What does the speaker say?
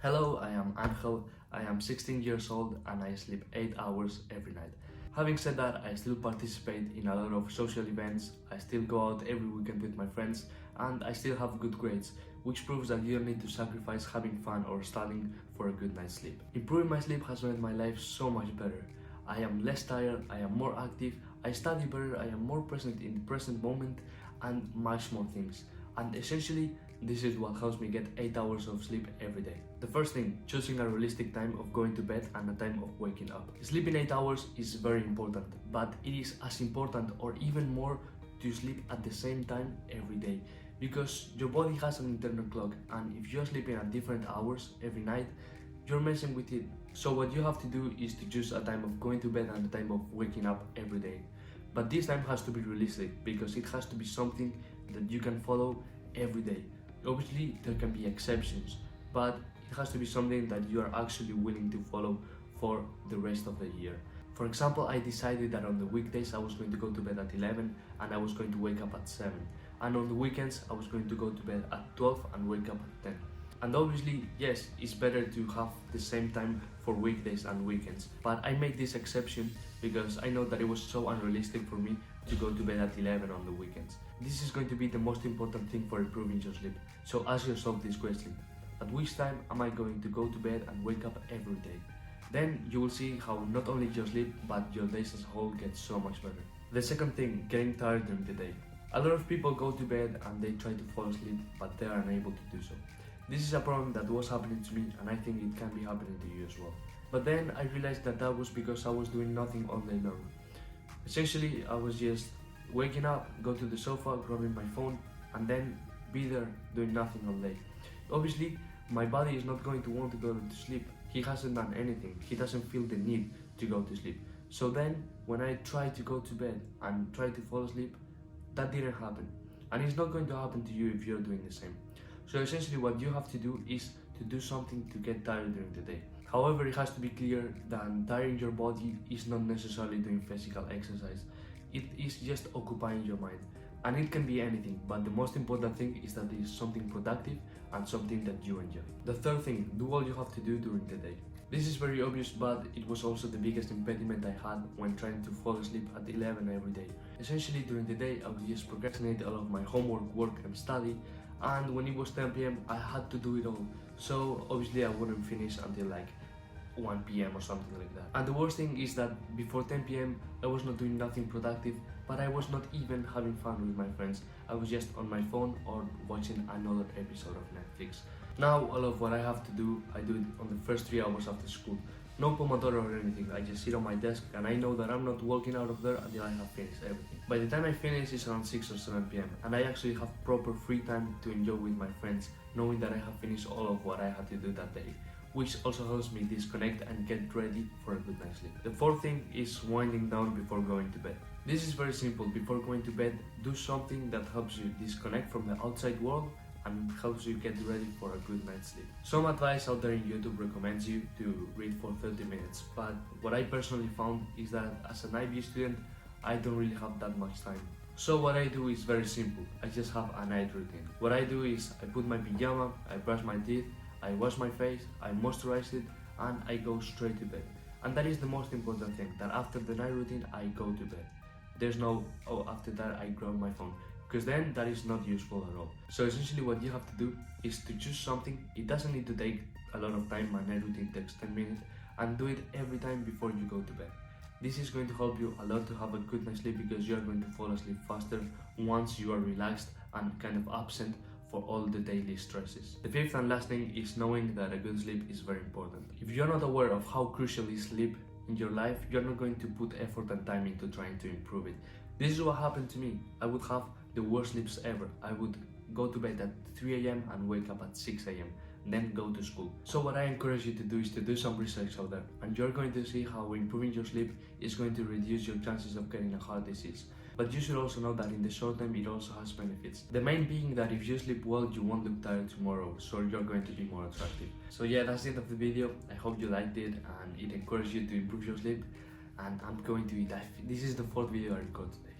Hello, I am Angel. I am 16 years old and I sleep 8 hours every night. Having said that, I still participate in a lot of social events, I still go out every weekend with my friends, and I still have good grades, which proves that you don't need to sacrifice having fun or studying for a good night's sleep. Improving my sleep has made my life so much better. I am less tired, I am more active, I study better, I am more present in the present moment, and much more things. And essentially, this is what helps me get 8 hours of sleep every day. The first thing, choosing a realistic time of going to bed and a time of waking up. Sleeping 8 hours is very important, but it is as important or even more to sleep at the same time every day, because your body has an internal clock, and if you're sleeping at different hours every night, you're messing with it. So what you have to do is to choose a time of going to bed and a time of waking up every day. But this time has to be realistic, because it has to be something that you can follow every day. Obviously, there can be exceptions, but it has to be something that you are actually willing to follow for the rest of the year. For example, I decided that on the weekdays I was going to go to bed at 11 and I was going to wake up at 7. And on the weekends I was going to go to bed at 12 and wake up at 10. And obviously, yes, it's better to have the same time for weekdays and weekends. But I made this exception because I know that it was so unrealistic for me to go to bed at 11 on the weekends. This is going to be the most important thing for improving your sleep. So ask yourself this question: at which time am I going to go to bed and wake up every day? Then you will see how not only your sleep, but your days as a whole get so much better. The second thing, getting tired during the day. A lot of people go to bed and they try to fall asleep, but they are unable to do so. This is a problem that was happening to me, and I think it can be happening to you as well. But then I realized that that was because I was doing nothing all day long. Essentially, I was just waking up, go to the sofa, grabbing my phone, and then be there doing nothing all day. Obviously, my body is not going to want to go to sleep. He hasn't done anything. He doesn't feel the need to go to sleep. So then, when I tried to go to bed and try to fall asleep, that didn't happen. And it's not going to happen to you if you're doing the same. So essentially what you have to do is to do something to get tired during the day. However, it has to be clear that tiring your body is not necessarily doing physical exercise. It is just occupying your mind. And it can be anything, but the most important thing is that it is something productive and something that you enjoy. The third thing, do all you have to do during the day. This is very obvious, but it was also the biggest impediment I had when trying to fall asleep at 11 every day. Essentially, during the day, I would just procrastinate all of my homework, work and study, and when it was 10 p.m. I had to do it all. So obviously I wouldn't finish until like 1 p.m. or something like that. And the worst thing is that before 10 p.m. I was not doing nothing productive, but I was not even having fun with my friends. I was just on my phone or watching another episode of Netflix. Now all of what I have to do, I do it on the first 3 hours after school. No Pomodoro or anything, I just sit on my desk and I know that I'm not walking out of there until I have finished everything. By the time I finish, it's around 6 or 7 p.m. and I actually have proper free time to enjoy with my friends, knowing that I have finished all of what I had to do that day, which also helps me disconnect and get ready for a good night's sleep. The fourth thing is winding down before going to bed. This is very simple. Before going to bed, do something that helps you disconnect from the outside world and helps you get ready for a good night's sleep. Some advice out there in YouTube recommends you to read for 30 minutes, but what I personally found is that as an IB student, I don't really have that much time. So what I do is very simple. I just have a night routine. What I do is I put my pajama, I brush my teeth, I wash my face, I moisturize it, and I go straight to bed. And that is the most important thing, that after the night routine, I go to bed. There's no, oh, after that I grab my phone, because then that is not useful at all. So essentially what you have to do is to choose something. It doesn't need to take a lot of time. My night routine takes 10 minutes, and do it every time before you go to bed. This is going to help you a lot to have a good night's sleep, because you are going to fall asleep faster once you are relaxed and kind of absent for all the daily stresses. The fifth and last thing is knowing that a good sleep is very important. If you're not aware of how crucial is sleep in your life, you're not going to put effort and time into trying to improve it. This is what happened to me. I would have the worst sleeps ever. I would go to bed at 3 a.m. and wake up at 6 a.m. then go to school. So what I encourage you to do is to do some research out there, and you're going to see how improving your sleep is going to reduce your chances of getting a heart disease. But you should also know that in the short term it also has benefits. The main being that if you sleep well, you won't look tired tomorrow, so you're going to be more attractive. So yeah, that's the end of the video. I hope you liked it and it encouraged you to improve your sleep. And I'm going to eat. This is the fourth video I record today.